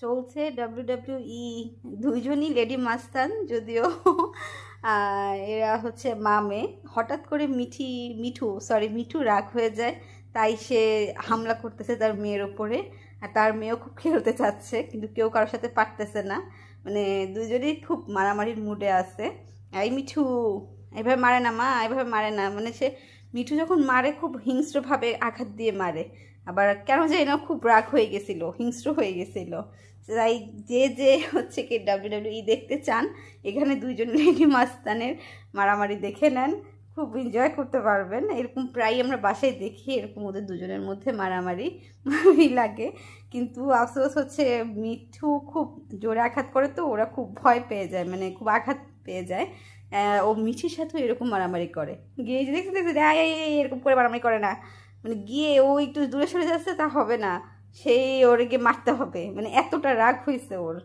চলছে WWE। দুইজনই লেডি মাস্তান, যদিও এরা হচ্ছে মামে। হঠাৎ করে মিঠু রাগ হয়ে যায়, তাই সে হামলা করতেছে তার মেয়ের ওপরে। আর তার মেয়েও খুব খেলতে চাচ্ছে, কিন্তু কেউ কারোর সাথে পারতেছে না। মানে দুইজনই খুব মারামারির মুডে আছে। এই মিঠু, এভাবে মারে না মা, এভাবে মারে না। মানে মিঠু যখন মারে খুব হিংস্রভাবে আঘাত দিয়ে মারে। আবার কেন জানি না খুব রাগ হয়ে গেছিল, হিংস্র হয়ে গেছিল। তাই যে হচ্ছে কি WWE দেখতে চান, এখানে দুইজন লেডি মাস্তানের মারামারি দেখে নেন, খুব এনজয় করতে পারবেন। এরকম প্রায় আমরা বাসায় দেখি, এরকম ওদের দুজনের মধ্যে মারামারি ভালোই লাগে। কিন্তু আফসোস হচ্ছে মিঠু খুব জোরে আঘাত করে, তো ওরা খুব ভয় পেয়ে যায়, মানে খুব আঘাত পেয়ে যায়। ও মিঠির সাথেও এরকম মারামারি করে, গিয়ে দেখতে এরকম করে মারামারি করে না, মানে গিয়ে ও একটু দূরে সরে যাচ্ছে তা হবে না, সেই ওরে গিয়ে মারতে হবে, মানে এতটা রাগ হয়েছে ওর।